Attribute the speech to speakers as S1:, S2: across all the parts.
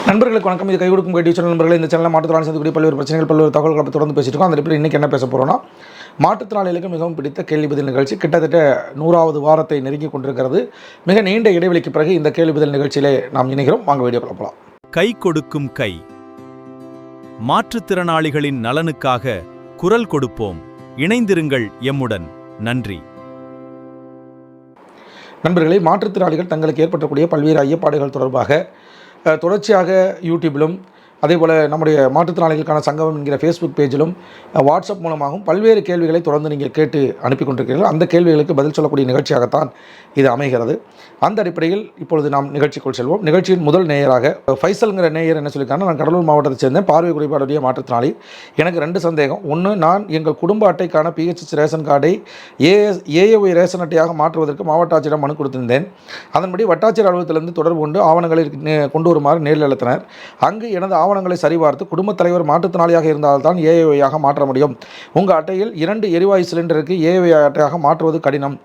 S1: நண்பர்களுக்கு வணக்கம். இது கை கொடுக்கும் கை டியூஷன் நண்பர்கள். இந்த சேனலில் மாற்றுத்திறனாளி சந்திக்கக்கூடிய பல்வேறு பிரச்சனைகள், பல்வேறு தகவல்களை பற்றி தொடர்ந்து பேசிட்டு இருக்கோம். அந்த அடிப்படையில் இன்றைக்கி என்ன பேச போகிறோம்னா, மாற்றுத்திறனாளிகளுக்கு மிகவும் பிடித்த கேள்வி பதில் நிகழ்ச்சி கிட்டத்தட்ட 100வது வாரத்தை நெருங்கி கொண்டிருக்கிறது. மிக நீண்ட இடைவெளிக்கு பிறகு இந்த கேள்வி பதில் நிகழ்ச்சியிலே நாம் இணைகிறோம். வாங்க வீடியோக்குள்ள போகலாம்.
S2: கை கொடுக்கும் கை. மாற்றுத்திறனாளிகளின் நலனுக்காக குரல் கொடுப்போம். இணைந்திருங்கள் எம்முடன். நன்றி.
S1: நண்பர்களே, மாற்றுத்திறனாளிகள் தங்களுக்கு ஏற்பட்டக்கூடிய பல்வேறு ஐயப்பாடுகள் தொடர்பாக தொடர்ச்சியாக யூடியூபிலும் அதேபோல் நம்முடைய மாற்றுத்திறனாளிகளுக்கான சங்கம் என்கிற ஃபேஸ்புக் பேஜிலும் வாட்ஸ்அப் மூலமாகவும் பல்வேறு கேள்விகளை தொடர்ந்து நீங்கள் கேட்டு அனுப்பி கொண்டிருக்கிறீர்கள். அந்த கேள்விகளுக்கு பதில் சொல்லக்கூடிய நிகழ்ச்சியாகத்தான் இது அமைகிறது. அந்த அடிப்படையில் இப்பொழுது நாம் நிகழ்ச்சிக்குள் செல்வோம். நிகழ்ச்சியின் முதல் நேயராக ஃபைசல்ங்கிற நேயர் என்ன சொல்லியிருக்காங்கன்னா, நான் கடலூர் மாவட்டத்தை சேர்ந்த பார்வை குறைபாடுடைய மாற்றுத்திறனாளி. எனக்கு 2 சந்தேகம். ஒன்று, நான் எங்கள் குடும்ப அட்டைக்கான PHS ரேஷன் கார்டை ஏஏஒய் ரேஷன் அட்டையாக மாற்றுவதற்கு மாவட்ட ஆட்சியரிடம் மனு கொடுத்திருந்தேன். அதன்படி வட்டாட்சியர் அலுவலகத்திலிருந்து தொடர்பு கொண்டு ஆவணங்களை கொண்டு வருமாறு நேரில் அழைத்தனர். அங்கு எனது ஆவணங்களை சரிபார்த்து குடும்பத் தலைவர் மாற்றுத்திறனாளியாக இருந்தால்தான் ஏஏஒயாக மாற்ற முடியும். உங்கள் அட்டையில் 2 எரிவாயு சிலிண்டருக்கு ஏஏஒய் அட்டையாக மாற்றுவது கடினம்.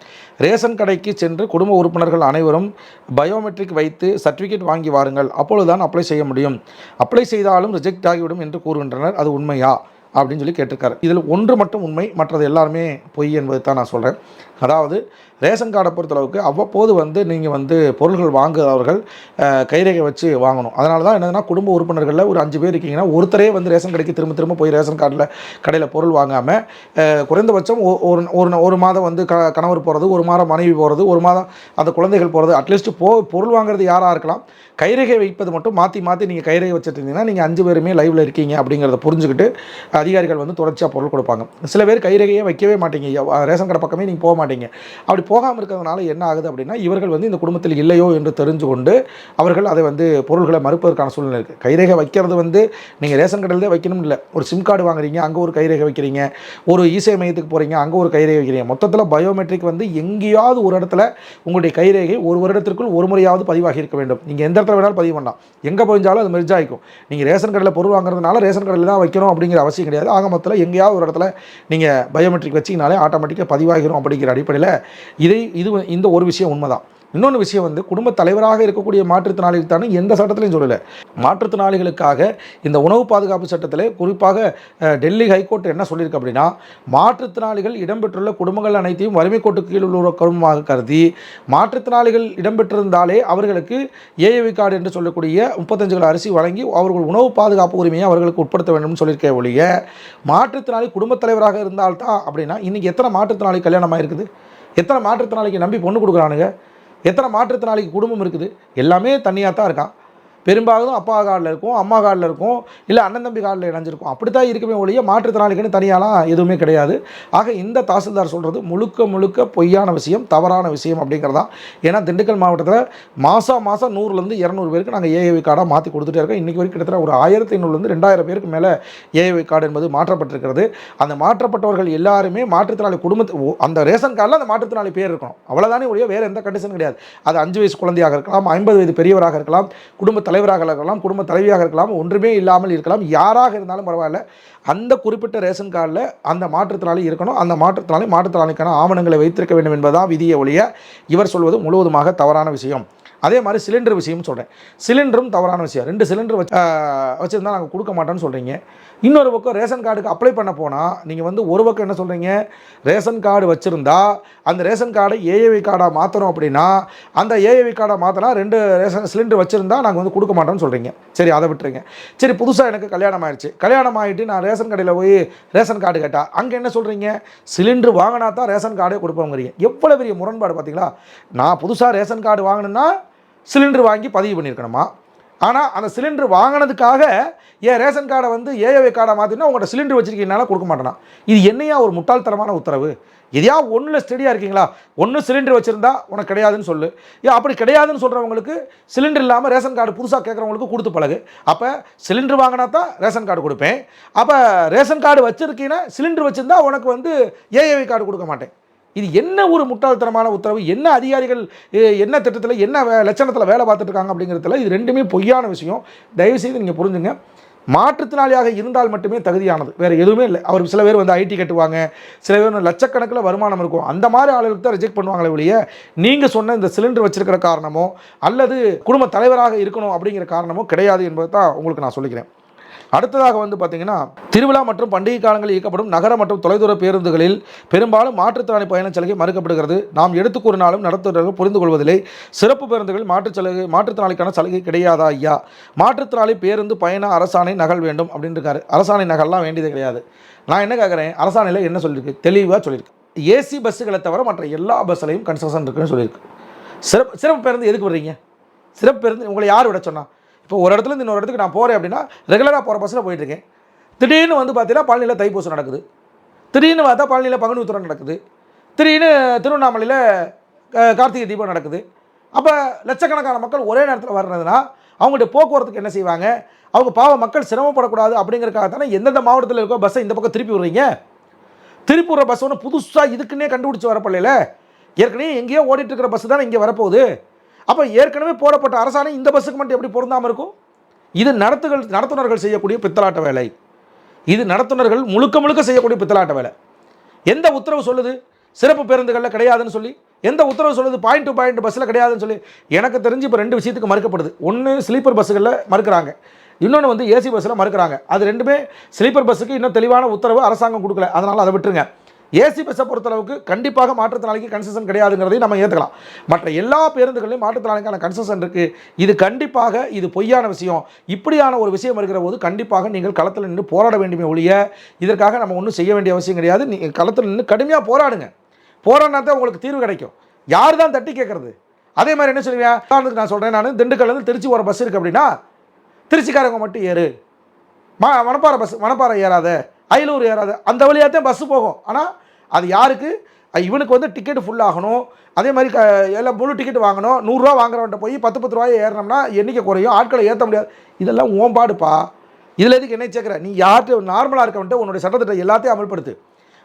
S1: ரேஷன் கடைக்கு சென்று குடும்ப உறுப்பினர்கள் அனைவரும் பயோமெட்ரிக் வைத்து சர்டிஃபிகேட் வாங்கி வாருங்கள், அப்பொழுதுதான் அப்ளை செய்ய முடியும். அப்ளை செய்தாலும் ரிஜெக்ட் ஆகிவிடும் என்று கூறுகின்றனர். அது உண்மையா அப்படின்னு சொல்லி கேட்டிருக்காரு. இதில் ஒன்று மட்டும் உண்மை, மற்றது எல்லாருமே பொய் என்பது தான் நான் சொல்கிறேன். அதாவது ரேஷன் கார்டை பொறுத்தளவுக்கு அவ்வப்போது நீங்கள் பொருள்கள் வாங்குறவர்கள் கைரேகை வச்சு வாங்கணும். அதனால தான் என்னதுன்னா, குடும்ப உறுப்பினர்களில் ஒரு 5 பேர் இருக்கீங்கன்னா ஒருத்தரே ரேஷன் கடைக்கு திரும்ப போய் ரேஷன் கடையில் பொருள் வாங்காமல் குறைந்தபட்சம் ஒரு மாதம் கணவர் போகிறது, ஒரு மாதம் மனைவி போகிறது, ஒரு மாதம் அந்த குழந்தைகள் போகிறது, அட்லீஸ்ட் பொருள் வாங்குறது யாராக இருக்கலாம், கைரேகை வைப்பது மட்டும் மாற்றி நீங்கள் கைரேகை வச்சுட்டு இருந்தீங்கன்னா நீங்கள் 5 பேருமே லைவில் இருக்கீங்க அப்படிங்கிறத புரிஞ்சுக்கிட்டு அதிகாரிகள் தொடர்ச்சியாக பொருள் கொடுப்பாங்க. சில பேர் கைரேகையே வைக்கவே மாட்டீங்க, ரேஷன் கடை பக்கமே நீங்கள் போக மாட்டீங்க. அப்படி போகாமல் இருக்கிறதுனால என்ன ஆகுது அப்படின்னா, இவர்கள் இந்த குடும்பத்தில் இல்லையோ என்று தெரிஞ்சு கொண்டு அவர்கள் அதை பொருள்களை மறுப்பதற்கான சூழ்நிலை இருக்குது. கைரேகை வைக்கிறது நீங்கள் ரேஷன் கடையில் தான் வைக்கணும் இல்லை. ஒரு சிம் கார்டு வாங்குறீங்க, அங்கே ஒரு கைரேகை வைக்கிறீங்க. ஒரு இசை மையத்துக்கு போகிறீங்க, அங்கே ஒரு கைரேகை வைக்கிறீங்க. மொத்தத்தில் பயோமெட்ரிக் எங்கேயாவது ஒரு இடத்துல உங்களுடைய கைரேகை ஒரு வருடத்திற்குள் ஒரு முறையாவது பதிவாகி இருக்க வேண்டும். நீங்கள் எந்த இடத்துல வேணாலும் பதிவு பண்ணலாம், எங்கே போயிஞ்சாலும் அது மெர்ஜ் ஆகிக்கும். நீங்கள் ரேஷன் கடையில் பொருள் வாங்குறதுனால ரேஷன் கடையில் தான் வைக்கணும் அப்படிங்கிற அவசியம் கிடையாது. ஆக மொத்தத்தில் எங்கேயாவது ஒரு இடத்துல நீங்கள் பயோமெட்ரிக் வச்சிங்கனாலே ஆட்டோமேட்டிக்காக பதிவாகிடும் அப்படிங்கிற அடிப்படையில் இந்த ஒரு விஷயம் உண்மைதான். இன்னொன்று விஷயம் குடும்ப தலைவராக இருக்கக்கூடிய மாற்றுத்திறனாளிகள் தானே எந்த சட்டத்திலையும் சொல்லலை. மாற்றுத்திறனாளிகளுக்காக இந்த உணவு பாதுகாப்பு சட்டத்தில் குறிப்பாக டெல்லி ஹைகோர்ட் என்ன சொல்லியிருக்கு அப்படின்னா, மாற்றுத்திறனாளிகள் இடம்பெற்றுள்ள குடும்பங்கள் அனைத்தையும் வறுமை கோட்டுக்கு கீழ் உள்ள குடும்பமாக கருதி மாற்றுத்திறனாளிகள் இடம்பெற்றிருந்தாலே அவர்களுக்கு ஏஏவி கார்டு என்று சொல்லக்கூடிய 35 கிலோ அரிசி வழங்கி அவர்கள் உணவு பாதுகாப்பு உரிமையை அவர்களுக்கு உட்படுத்த வேண்டும் சொல்லியிருக்க ஒழிய, மாற்றுத்திறனாளி குடும்பத் தலைவராக இருந்தால்தான் அப்படின்னா இன்றைக்கி எத்தனை மாற்றுத்திறனாளி கல்யாணமாக இருக்குது, எத்தனை மாற்றுத்திறனாளிக்கு நம்பி பொண்ணு கொடுக்குறானுங்க, எத்தனை மாற்றுத்திறனாளிக்கு குடும்பம் இருக்குது, எல்லாமே தனியாக தான் இருக்கான். பெரும்பாலும் அப்பா கார்டில் இருக்கும், அம்மா கார்டில் இருக்கும், இல்லை அண்ணன் தம்பி கார்டில் இணைஞ்சிருக்கும். அப்படி தான் இருக்குமே ஒழிய மாற்றுத்திறனாளிக்குன்னு தனியாலாம் எதுவுமே கிடையாது. ஆக இந்த தாசில்தார் சொல்கிறது முழுக்க பொய்யான விஷயம், தவறான விஷயம் அப்படிங்கிறதான். ஏன்னா திண்டுக்கல் மாவட்டத்தில் மாதம் 100லேருந்து 200 பேருக்கு நாங்கள் ஏஏவி கார்டாக மாற்றி கொடுத்துட்டே இருக்கோம். இன்றைக்கி வரைக்கும் கிட்டத்தட்ட ஒரு 1500லேருந்து 2000 பேருக்கு மேலே ஏஏவி கார்டு என்பது மாற்றப்பட்டிருக்கிறது. அந்த மாற்றப்பட்டவர்கள் எல்லாருமே மாற்றுத்திறனாளி குடும்பத்து அந்த ரேஷன் கார்டில் அந்த மாற்றுத்திறனாளி பேர் இருக்கணும், அவ்வளோதானே ஒழிய வேறு எந்த கண்டிஷனும் கிடையாது. அது 5 வயசு குழந்தையாக இருக்கலாம், 50 வயது பெரியவராக இருக்கலாம், குடும்ப தலைவராக இருக்கலாம், குடும்ப தலைவியாக இருக்கலாம், ஒன்றுமே இல்லாமல் இருக்கலாம், யாராக இருந்தாலும் பரவாயில்ல. அந்த குறிப்பிட்ட ரேஷன் கார்டில் அந்த மாற்றுத்திறனாளி இருக்கணும். அந்த மாற்றுத்திறனாளிக்கான ஆவணங்களை வைத்திருக்க வேண்டும் என்பதுதான் விதியை ஒழிய இவர் சொல்வது முழுவதுமாக தவறான விஷயம். அதே மாதிரி சிலிண்டர் விஷயம்னு சொல்கிறேன். சிலிண்டரும் தவறான விஷயம். 2 சிலிண்டர் வச்சுருந்தா நாங்கள் கொடுக்க மாட்டோம்னு சொல்கிறீங்க. இன்னொரு பக்கம் ரேஷன் கார்டுக்கு அப்ளை பண்ண போனால் நீங்கள் ஒரு பக்கம் என்ன சொல்கிறீங்க, ரேஷன் கார்டு வச்சுருந்தா அந்த ரேஷன் கார்டை ஏஏவி கார்டாக மாற்றணும் அப்படின்னா அந்த ஏஏவி கார்டை மாற்றினா 2 ரேஷன் சிலிண்டர் வச்சுருந்தா நாங்கள் கொடுக்க மாட்டோம்னு சொல்கிறீங்க. சரி, அதை விட்டுருங்க. சரி, புதுசாக எனக்கு கல்யாணம் ஆகிடுச்சு, கல்யாணம் ஆகிட்டு நான் ரேஷன் கடையில் போய் ரேஷன் கார்டு கேட்டால் அங்கே என்ன சொல்கிறீங்க, சிலிண்டர் வாங்கினா தான் ரேஷன் கார்டே கொடுப்போங்கிறீங்க. எவ்வளோ பெரிய முரண்பாடு பார்த்தீங்களா. நான் புதுசாக ரேஷன் கார்டு வாங்கணுன்னா சிலிண்டர் வாங்கி பதிவு பண்ணியிருக்கணுமா, ஆனால் அந்த சிலிண்டர் வாங்கினதுக்காக ஏன் ரேஷன் கார்டை ஏஏவி கார்டை மாற்றினா உங்கள்கிட்ட சிலிண்டர் வச்சுருக்கீங்கனால கொடுக்க மாட்டேனா. இது என்னையா ஒரு முட்டாள்தனமான உத்தரவு. எதையா ஒன்றில் ஸ்டெடியாக இருக்கீங்களா, ஒன்று சிலிண்டர் வச்சுருந்தா உனக்கு கிடையாதுன்னு சொல்லு. ஏன் அப்படி கிடையாதுன்னு சொல்கிறவங்களுக்கு சிலிண்டர் இல்லாமல் ரேஷன் கார்டு புதுசாக கேட்குறவங்களுக்கு கொடுத்து பழகு. அப்போ சிலிண்டர் வாங்கினா தான் ரேஷன் கார்டு கொடுப்பேன், அப்போ ரேஷன் கார்டு வச்சுருக்கீங்கன்னா சிலிண்டர் வச்சுருந்தா உனக்கு ஏஏவி கார்டு கொடுக்க மாட்டேன். இது என்ன ஒரு முட்டாள்தனமான உத்தரவு, என்ன அதிகாரிகள் என்ன திட்டத்தில் என்ன லட்சணத்தில் வேலை பார்த்துட்டு இருக்காங்க அப்படிங்கிறதுல இது ரெண்டுமே பொய்யான விஷயம். தயவுசெய்து நீங்கள் புரிஞ்சுங்க. மாற்றுத்திறனாளியாக இருந்தால் மட்டுமே தகுதியானது, வேறு எதுவுமே இல்லை. அவர் சில பேர் வந்து ஐடி கட்டுவாங்க, சில பேர் லட்சக்கணக்கில் வருமானம் இருக்கும், அந்த மாதிரி ஆளுகளுக்கு தான் ரிஜெக்ட் பண்ணுவாங்களே ஒழிய நீங்கள் சொன்ன இந்த சிலிண்டர் வச்சிருக்கிற காரணமோ அல்லது குடும்ப தலைவராக இருக்கணும் அப்படிங்கிற காரணமோ கிடையாது என்பதை தான் உங்களுக்கு நான் சொல்லிக்கிறேன். அடுத்ததாக வந்து பார்த்தீங்கன்னா, திருவிழா மற்றும் பண்டிகை காலங்களில் இயக்கப்படும் நகர மற்றும் தொலைதூர பேருந்துகளில் பெரும்பாலும் மாற்றுத்திறனாளி பயணச் சலுகை மறுக்கப்படுகிறது. நாம் எடுத்து கூறினாலும் நடத்துவர்கள் புரிந்து கொள்வதில்லை. சிறப்பு பேருந்துகளில் மாற்றுத்திறனாளிக்கான சலுகை கிடையாதா ஐயா? மாற்றுத்திறனாளி பேருந்து பயண அரசாணை நகல் வேண்டும் அப்படின்னு இருக்காரு. அரசாணை நகல்லாம் வேண்டியது கிடையாது. நான் என்ன கேட்குறேன், அரசாணையில் என்ன சொல்லியிருக்கு? தெளிவாக சொல்லியிருக்கு. ஏசி பஸ்ஸுகளை தவிர மற்ற எல்லா பஸ்ஸுலையும் கன்செஷன் இருக்குன்னு சொல்லியிருக்கு. சிறப்பு பேருந்து எதுக்கு விடுறீங்க? சிறப்பு பேருந்து உங்களை யார் விட சொன்னா? இப்போ ஒரு இடத்துலேருந்து இன்னொரு இடத்துக்கு நான் போகிறேன் அப்படின்னா ரெகுலராக போகிற பஸ்ஸில் போயிட்டுருக்கேன். திடீர்னு வந்து பார்த்தீங்கன்னா பழனியில் தைப்பூசம் நடக்குது, திடீர்னு பார்த்தா பழனியில் பங்குனி உத்திரம் நடக்குது, திடீர்னு திருவண்ணாமலையில் கார்த்திகை தீபம் நடக்குது. அப்போ லட்சக்கணக்கான மக்கள் ஒரே நேரத்தில் வர்றதுனா அவங்கள்ட்ட போக்குவரத்துக்கு என்ன செய்வாங்க? அவங்க பாவ மக்கள் சிரமப்படக்கூடாது அப்படிங்கிறக்காக தானே எந்தெந்த மாவட்டத்தில் இருக்கோ பஸ்ஸை இந்த பக்கம் திருப்பி விடுறீங்க. திருப்பி விடுற பஸ் ஒன்று புதுசாக இதுக்குன்னே கண்டுபிடிச்சி வரப்படல. ஏற்கனவே எங்கேயோ ஓடிட்டு இருக்கிற பஸ்ஸு தானே இங்கே வரப்போகுது. அப்போ ஏற்கனவே போடப்பட்ட அரசாணை இந்த பஸ்ஸுக்கு மட்டும் எப்படி பொருந்தாமல் இருக்கும்? இது நடத்துனர்கள் செய்யக்கூடிய பித்தலாட்ட வேலை. இது நடத்துனர்கள் முழுக்க செய்யக்கூடிய பித்தலாட்ட வேலை. எந்த உத்தரவு சொல்லுது சிறப்பு பேருந்துகளில் கிடையாதுன்னு சொல்லி? எந்த உத்தரவு சொல்லுது பாயிண்ட் டு பாயிண்ட் பஸ்ஸில் கிடையாதுன்னு சொல்லி? எனக்கு தெரிஞ்சு இப்போ 2 விஷயத்துக்கு மறுக்கப்படுது. ஒன்று ஸ்லீப்பர் பஸ்ஸுகளில் மறுக்கிறாங்க, இன்னொன்று வந்து ஏசி பஸ்ஸில் மறுக்கிறாங்க. அது ரெண்டுமே ஸ்லீப்பர் பஸ்ஸுக்கு இன்னும் தெளிவான உத்தரவு அரசாங்கம் கொடுக்கல, அதனால் அதை விட்டுருங்க. ஏசி பஸ்ஸை பொறுத்தளவுக்கு கண்டிப்பாக மாற்றுத்திறனாளிக்கு கன்செஷன் கிடையாதுங்கிறதையும் நம்ம ஏற்றுக்கலாம். மற்ற எல்லா பேருந்துகளிலும் மாற்றுத்திறனாளிக்கான கன்செஷன் இருக்குது. இது கண்டிப்பாக இது பொய்யான விஷயம். இப்படியான ஒரு விஷயம் இருக்கிற போது கண்டிப்பாக நீங்கள் களத்தில் நின்று போராட வேண்டுமே ஒழிய இதற்காக நம்ம ஒன்றும் செய்ய வேண்டிய அவசியம் கிடையாது. நீங்கள் களத்தில் நின்று கடுமையாக போராடுங்க. போராடினா தான் உங்களுக்கு தீர்வு கிடைக்கும். யார் தான் தட்டி கேட்குறது? அதே மாதிரி என்ன சொல்லுவேன், நான் சொல்கிறேன், நான் திண்டுக்கல்லேருந்து திருச்சி ஒரு பஸ் இருக்குது அப்படின்னா திருச்சிக்காரங்க மட்டும் ஏறு, மணப்பாறை ஏறாத, அயலூர் ஏறாத, அந்த வழியாக தான் பஸ்ஸு போகும். ஆனால் அது யாருக்கு? இவனுக்கு வந்து டிக்கெட்டு ஃபுல்லாகணும். அதே மாதிரி எல்லாம் முழு டிக்கெட் வாங்கணும். 100 ரூபா வாங்குறவன்ட்ட போய் 10 ரூபாயை ஏறினோம்னா எண்ணிக்கை குறையும், ஆட்களை ஏற்ற முடியாது. இதெல்லாம் ஓம்பாடுப்பா. இதில் எதுக்கு என்ன சேர்க்குற? நீ யார்கிட்ட நார்மலாக இருக்கவன்ட்டு உன்னுடைய சட்டத்திட்ட எல்லாத்தையும் அமல்படுத்து,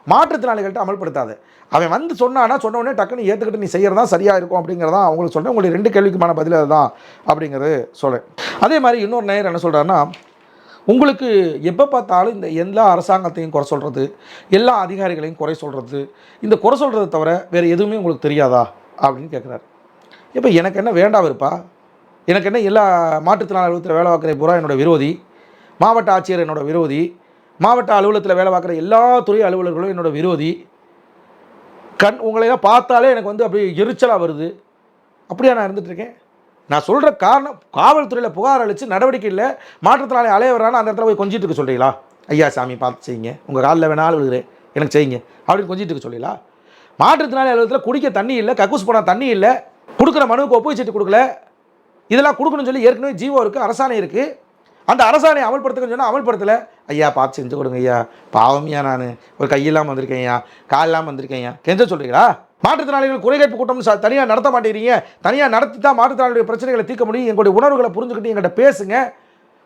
S1: மாற்றுத்திறனாளிகள்கிட்ட அமல்படுத்தாது. அவன் வந்து சொன்ன உடனே டக்குன்னு ஏற்றுக்கிட்டு நீ செய்கிறதா சரியாக இருக்கும் அப்படிங்கிறதான் அவங்களுக்கு சொல்கிறேன். உங்களுடைய 2 கேள்விக்குமான பதில் அதுதான் அப்படிங்கிறது சொல்கிறேன். அதே மாதிரி இன்னொரு நேயர் என்ன சொல்கிறாருன்னா, உங்களுக்கு எப்போ பார்த்தாலும் இந்த எல்லா அரசாங்கத்தையும் குறை சொல்கிறது, எல்லா அதிகாரிகளையும் குறை சொல்கிறது, இந்த குறை சொல்கிறத தவிர வேறு எதுவுமே உங்களுக்கு தெரியாதா அப்படின்னு கேட்குறாரு. இப்போ எனக்கு என்ன வேண்டாம் இருப்பா? எனக்கு என்ன எல்லா மாற்றுத்திறனாளி அலுவலகத்தில் வேலை பார்க்குற பூரா என்னோடய விரோதி, மாவட்ட ஆட்சியர் என்னோடய விரோதி, மாவட்ட அலுவலகத்தில் வேலை பார்க்குற எல்லா துறை அலுவலர்களும் என்னோடய விரோதி, உங்களையெல்லாம் பார்த்தாலே எனக்கு வந்து அப்படி எரிச்சலாக வருது. அப்படியா நான் இருந்துகிட்ருக்கேன்? நான் சொல்கிற காரணம், காவல்துறையில் புகார் அளித்து நடவடிக்கை இல்லை, மாற்றுத்திறனாளி அலைய வர்றான்னு அந்த இடத்துல போய் கொஞ்சிட்டு இருக்க சொல்கிறீங்களா? ஐயா சாமி பார்த்து செய்யுங்க, உங்கள் காலில் வேணாலும் விழுகிறேன், எனக்கு செய்யுங்க அப்படின்னு கொஞ்சிட்டு இருக்க சொல்லிங்களா? மாற்றுத்திறனாளி அலுவலகத்தில் குடிக்க தண்ணி இல்லை, கக்கூஸ் போனால் தண்ணி இல்லை, கொடுக்குற மனுவுக்கு ஒப்புகை சீட்டு கொடுக்கல, இதெல்லாம் கொடுக்கணும்னு சொல்லி ஏற்கனவே ஜீவோ இருக்குது, அரசாணை இருக்குது. அந்த அரசாணையை அமல்படுத்துங்கன்னு சொன்னால் அமல்படுத்தலை. ஐயா பார்த்து செஞ்சு கொடுங்க ஐயா, பாவமையா நான் ஒரு கையெல்லாம் வந்திருக்கேன் ஐயா, காலெல்லாம் வந்திருக்கேன் ஐயா, கெஞ்ச சொல்கிறீங்களா? மாற்றுத்திறனாளிகள் குறைகேட்பு கூட்டம்னு தனியாக நடத்த மாட்டேங்கிறீங்க. தனியாக நடத்தி தான் மாற்றுத்திறனாளிய பிரச்சனைகளை தீர்க்க முடியும். எங்களுடைய உணர்வுகளை புரிஞ்சுக்கிட்டு எங்கள்கிட்ட பேசுங்க.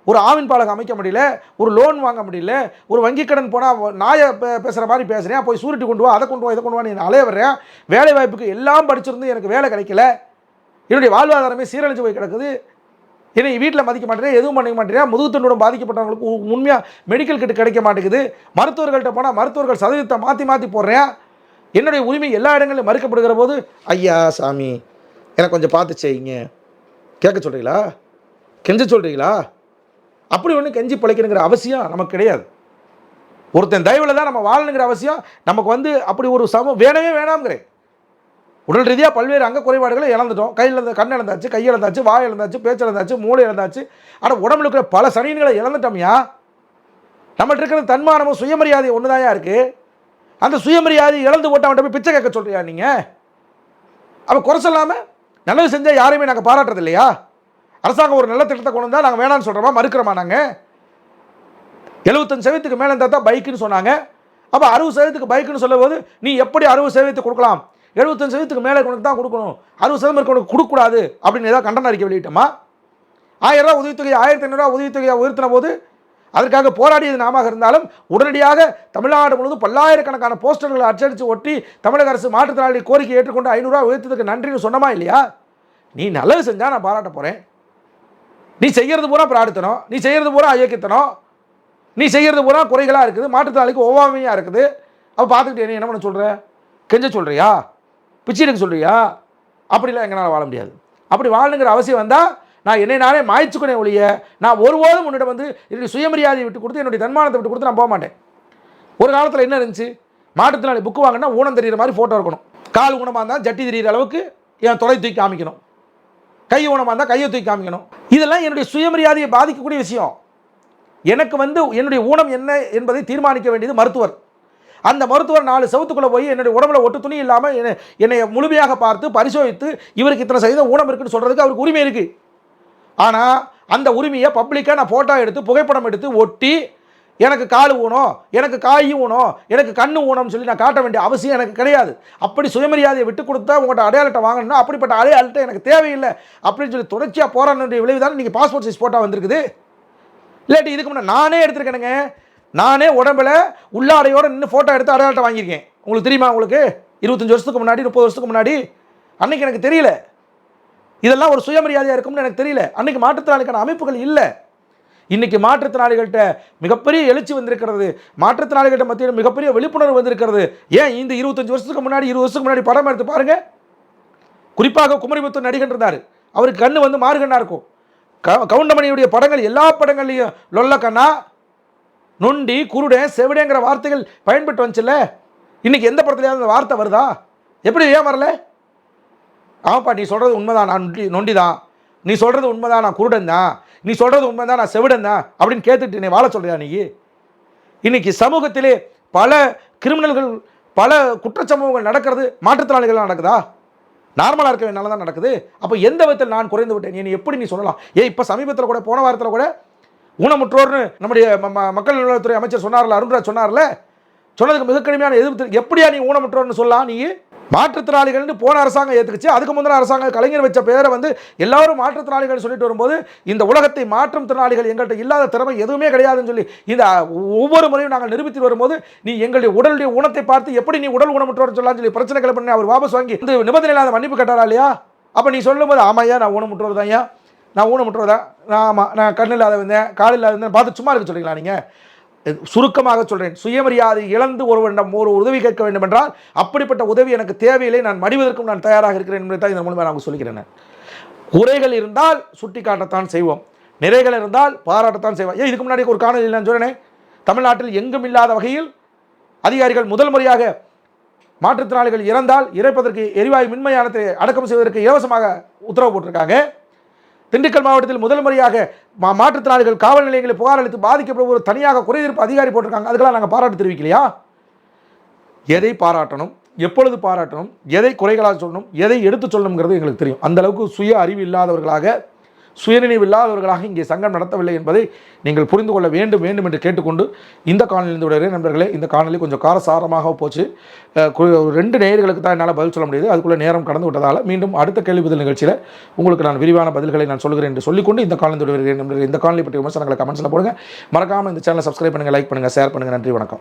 S1: ஒரு ஆவின் பாலகம் அமைக்க முடியல, ஒரு லோன் வாங்க முடியல, ஒரு வங்கி கடன் போனால் நாயை பேசுகிற மாதிரி பேசுகிறேன், போய் சூரிட்டி கொண்டு வா, அதை கொண்டு வா, இதை கொண்டு வா, நீ அலைய வர்றேன். வேலை வாய்ப்புக்கு எல்லாம் படிச்சிருந்து எனக்கு வேலை கிடைக்கல, என்னுடைய வாழ்வாதாரமே சீரழிஞ்சு போய் கிடக்குது, என்னை வீட்டில் மதிக்க மாட்டேன், எதுவும் பண்ணிக்க மாட்டேன், முதுகுத்தண்டுடன் பாதிக்கப்பட்டவங்களுக்கு உண்மையாக மெடிக்கல் கிட் கிடைக்க மாட்டேங்குது, மருத்துவர்கள்ட்ட போனால் மருத்துவர்கள் சதவீதத்தை மாற்றி போடுறேன், என்னுடைய உரிமை எல்லா இடங்களிலும் மறுக்கப்படுகிற போது ஐயா சாமி எனக்கு கொஞ்சம் பார்த்து செய்யுங்க கேட்க சொல்கிறீங்களா? கெஞ்ச சொல்கிறீங்களா? அப்படி ஒன்று கெஞ்சி பிழைக்கணுங்கிற அவசியம் நமக்கு கிடையாது. ஒருத்தன் தயவில் தான் நம்ம வாழணுங்கிற அவசியம் நமக்கு வந்து அப்படி ஒரு வேணவே வேணாம்ங்கிறேன். உடல் ரீதியாக பல்வேறு அங்க குறைபாடுகளை இழந்துட்டோம். கையில் கண் இழந்தாச்சு, கை இழந்தாச்சு, வாய் இழந்தாச்சு, பேச்சு இழந்தாச்சு, மூளை இழந்தாச்சு. ஆனால் உடம்புல இருக்கிற பல சனியன்களை இழந்துட்டோம்யா. நம்மள்ட்ட இருக்கிற தன்மானமும் சுயமரியாதை ஒன்று தான்யா இருக்குது. அந்த சுயமரியாதை இழந்து போட்டு அவன்கிட்ட போய் பிச்சை கேட்க சொல்கிறியா நீங்கள்? அப்போ குறை சொல்லாமல் நல்லது செஞ்சால் யாரையுமே நாங்கள் பாராட்டுறது இல்லையா? அரசாங்கம் ஒரு நல்ல திட்டத்தை கொண்டு வந்தால் நாங்கள் வேணான்னு சொல்கிறோமா, மறுக்கிறோமா? நாங்கள் 75% மேலே இருந்தால் தான் பைக்குன்னு சொன்னாங்க. அப்போ 60% பைக்குன்னு சொல்லும் போது நீ எப்படி 60% கொடுக்கலாம்? 75% மேலே உனக்கு தான் கொடுக்கணும், 60% உனக்கு கொடுக்கக்கூடாது அப்படின்னு ஏதாவது கண்டன அறிக்கை வெளியிட்டோமா? 1000 ரூபா உதவித்தொகை 1500 ரூபா உதவித்தொகையை உயர்த்தின போது அதற்காக போராடியது நாம இருந்தாலும் உடனடியாக தமிழ்நாடு முழுவதும் பல்லாயிரக்கணக்கான போஸ்டர்களை அச்சடித்து ஒட்டி தமிழக அரசு மாற்றுத்திறனாளி கோரிக்கை ஏற்றுக்கொண்டு 500 ரூபா உயர்த்ததுக்கு நன்றின்னு சொன்னமா இல்லையா? நீ நல்லது செஞ்சால் நான் பாராட்ட போகிறேன். நீ செய்கிறது பூரா பிரார்த்தனம், நீ செய்கிறது பூரா அயோக்கியத்தனம். நீ செய்கிறது பூரா குறைகளாக இருக்குது, மாற்றுத்திறனாளிக்கு ஒவ்வாமையாக இருக்குது. அப்போ பார்த்துக்கிட்டு என்ன பண்ண சொல்கிற? கெஞ்ச சொல்கிறியா? பிச்சை எடுக்க சொல்கிறியா? அப்படிலாம் எங்களால் வாழ முடியாது. அப்படி வாழணுங்கிற அவசியம் வந்தால் நான் என்னை நானே மாய்ச்சிக்கொண்டே ஒழிய நான் ஒருபோதும் உன்னிடம் வந்து என்னுடைய சுயமரியாதையை விட்டு கொடுத்து என்னுடைய தன்மானத்தை விட்டு கொடுத்து நான் போக மாட்டேன். ஒரு காலத்தில் என்ன இருந்துச்சு, மாற்றுத்திறனாளி புக்கு வாங்கினா ஊனம் தெரிகிற மாதிரி ஃபோட்டோ இருக்கணும். கால் ஊனமாக இருந்தால் ஜட்டி தெரிகிற அளவுக்கு என் தொலை தூக்கி காமிக்கணும். கை ஊனமாக இருந்தால் கையை தூக்கி காமிக்கணும். இதெல்லாம் என்னுடைய சுயமரியாதையை பாதிக்கக்கூடிய விஷயம். எனக்கு வந்து என்னுடைய ஊனம் என்ன என்பதை தீர்மானிக்க வேண்டியது மருத்துவர். அந்த மருத்துவர் 4 செவத்துக்குள்ளே போய் என்னுடைய உடம்புல ஒட்டு துணி இல்லாமல் என்னை முழுமையாக பார்த்து பரிசோதித்து இவருக்கு இத்தனை சதவீதம் ஊனம் இருக்குன்னு சொல்கிறதுக்கு அவருக்கு உரிமை இருக்குது. ஆனால் அந்த உரிமையை பப்ளிக்காக நான் ஃபோட்டோ எடுத்து புகைப்படம் எடுத்து ஒட்டி எனக்கு கால் ஊனம், எனக்கு காய் ஊனம், எனக்கு கண்ணு ஊனம்னு சொல்லி நான் காட்ட வேண்டிய அவசியம் எனக்கு கிடையாது. அப்படி சுயமரியாதையை விட்டு கொடுத்தா உங்கள்கிட்ட அடையாளத்தை வாங்கணும்னா அப்படிப்பட்ட அடையாளத்தை எனக்கு தேவையில்லை அப்படின்னு சொல்லி தொடர்ச்சியாக போராடணுடைய விளைவு தான் நீங்கள் பாஸ்போர்ட் சைஸ் ஃபோட்டோ வந்திருக்குது. இல்லாட்டி இதுக்கு முன்னாடி நானே எடுத்துருக்கேனுங்க. நானே உடம்பில் உள்ளாடையோடு நின்று ஃபோட்டோ எடுத்து அடையாளத்தை வாங்கியிருக்கேன். உங்களுக்கு தெரியுமா? உங்களுக்கு 25 வருஷத்துக்கு முன்னாடி 30 வருஷத்துக்கு முன்னாடி அன்றைக்கி எனக்கு தெரியல. இதெல்லாம் ஒரு சுயமரியாதையாக இருக்கும்னு எனக்கு தெரியல. அன்றைக்கி மாற்றுத்திறனாளிக்கான அமைப்புகள் இல்லை. இன்றைக்கி மாற்றுத்திறனாளிகள்கிட்ட மிகப்பெரிய எழுச்சி வந்திருக்கிறது. மாற்றுத்திறனாளிகள்கிட்ட மத்தியில் மிகப்பெரிய விழிப்புணர்வு வந்திருக்கிறது. ஏன் இந்த 25 வருஷத்துக்கு முன்னாடி 20 வருஷத்துக்கு முன்னாடி படம் எடுத்து பாருங்கள். குறிப்பாக குமரிமுத்து நடிகர் இருந்தார். அவருக்கு கண்ணு வந்து மாறுகண்ணாக இருக்கும். கவுண்டமணியுடைய படங்கள் எல்லா படங்கள்லையும் லொல்லக்கண்ணா, நொண்டி, குருடன், செவிடேங்கிற வார்த்தைகள் பயன்பட்டு வந்துச்சுல்ல. இன்றைக்கி எந்த படத்துலையாவது அந்த வார்த்தை வருதா? எப்படி ஏன் வரல? ஆமாப்பா, நீ சொல்கிறது உண்மைதான், நான் நொண்டி தான். நீ சொல்கிறது உண்மைதான், நான் குருடன் தான். நீ சொல்கிறது உண்மைதான், நான் செவிடன் தான் அப்படின்னு கேட்டுட்டு நீ வாழ சொல்கிறியா? நீ இன்றைக்கி சமூகத்திலே பல கிரிமினல்கள், பல குற்றச்சம்பவங்கள் நடக்கிறது மாற்றுத்திறனாளிகள் நடக்குதா? நார்மலாக இருக்க வேணால தான் நடக்குது. அப்போ எந்த விதத்தில் நான் குறைந்து விட்டேன் நீ எப்படி நீ சொல்லலாம்? இப்போ சமீபத்தில் கூட போன வாரத்தில் கூட ஊனமுற்றோர்னு நம்முடைய மக்கள் நல்வாழ்வுத்துறை அமைச்சர் சொன்னார்ல, அருண்ராஜ் சொன்னார்ல, சொன்னதுக்கு மிக கடுமையான எதிர்ப்பு. எப்படியா நீ ஊனமுற்றோர்னு சொல்லலாம்? நீ மாற்றுத்திறனாளிகள்னு போன அரசாங்கம் ஏற்றுக்குச்சு. அதுக்கு முந்தின அரசாங்கம் கலைஞர் வச்ச பேரை வந்து எல்லாரும் மாற்றுத்திறனாளிகள் சொல்லிட்டு வரும்போது இந்த உலகத்தை மாற்றும் திறனாளிகள் எங்கள்கிட்ட இல்லாத திறமை எதுவுமே கிடையாதுன்னு சொல்லி இந்த ஒவ்வொரு முறையும் நாங்கள் நிரூபித்து வரும்போது நீ எங்களுடைய உடலுடைய ஊனத்தை பார்த்து எப்படி நீ உடல் ஊனமுற்றோர்னு சொல்லலாம்னு சொல்லி பிரச்சனைகளை பண்ணி அவர் வாபஸ் வாங்கி இந்த நிபந்தனை இல்லாத மன்னிப்பு கேட்டாரா இல்லையா? அப்போ நீ சொல்லும்போது ஆமாய்யா நான் ஊனமுற்றோர் தான், ஐயா நான் ஊனமுற்றோர் தான், நான் ஆமாம் நான் கண்ணு இல்லாத வந்தேன், கால் இல்லாத வந்தேன் பார்த்து சும்மா இருக்க சொல்கிறீங்களா? நீங்கள் சுருக்கமாக சொல்கிறேன், சுயமரியாதை இழந்து ஒருவரிடம் ஒரு உதவி கேட்க வேண்டும் என்றால் அப்படிப்பட்ட உதவி எனக்கு தேவையில்லை, நான் மடிவதற்கும் நான் தயாராக இருக்கிறேன் என்பதை தான் இதன் மூலமாக நான் சொல்லிக்கிறேன். குறைகள் இருந்தால் சுட்டி காட்டத்தான் செய்வோம், நிறைகள் இருந்தால் பாராட்டத்தான் செய்வோம். ஏன் இதுக்கு முன்னாடி ஒரு காணொலி நான் சொன்னேன், தமிழ்நாட்டில் எங்கும் இல்லாத வகையில் அதிகாரிகள் முதல் முறையாக மாற்றுத்திறனாளிகள் இறந்தால் இறப்பதற்கு எரிவாயு மின்மயானத்தை அடக்கம் செய்வதற்கு இலவசமாக உத்தரவு போட்டிருக்காங்க. திண்டுக்கல் மாவட்டத்தில் முதல் முறையாக மாற்றுத்திறனாளிகள் காவல் நிலையங்களில் புகார் அளித்து பாதிக்கப்படுவோர் தனியாக குறைதீர்ப்பு அதிகாரி போட்டிருக்காங்க. அதுக்கெல்லாம் நாங்கள் பாராட்டு தெரிவிக்கலையா? எதை பாராட்டணும், எப்பொழுது பாராட்டணும், எதை குறைகளாக சொல்லணும், எதை எடுத்து சொல்லணுங்கிறது எங்களுக்கு தெரியும். அந்த அளவுக்கு சுய அறிவு இல்லாதவர்களாக, சுயநினைவு இல்லாதவர்களாக இங்கே சங்கம் நடத்தவில்லை என்பதை நீங்கள் புரிந்து கொள்ள வேண்டும் என்று கேட்டுக்கொண்டு இந்த காணொலியிலிருந்து விடுகிறேன். நண்பர்களே, இந்த காணொலி கொஞ்சம் காரசாரமாக போச்சு. 2 நேயர்களுக்கு தான் என்னால் பதில் சொல்ல முடியுது. அதுக்குள்ளே நேரம் கடந்து விட்டதால் மீண்டும் அடுத்த கேள்வி பதில் நிகழ்ச்சியில் உங்களுக்கு நான் விரிவான பதில்களை நான் சொல்கிறேன் என்று சொல்லிக்கொண்டு இந்த காணொலி விடுகிறேன். இந்த காணொலி பற்றி விமர்சனங்களை கமெண்ட்ஸில் போடுங்க. மறக்காமல் இந்த சேனலை சப்ஸ்கிரைப் பண்ணுங்கள், லைக் பண்ணுங்கள், ஷேர் பண்ணுங்கள். நன்றி, வணக்கம்.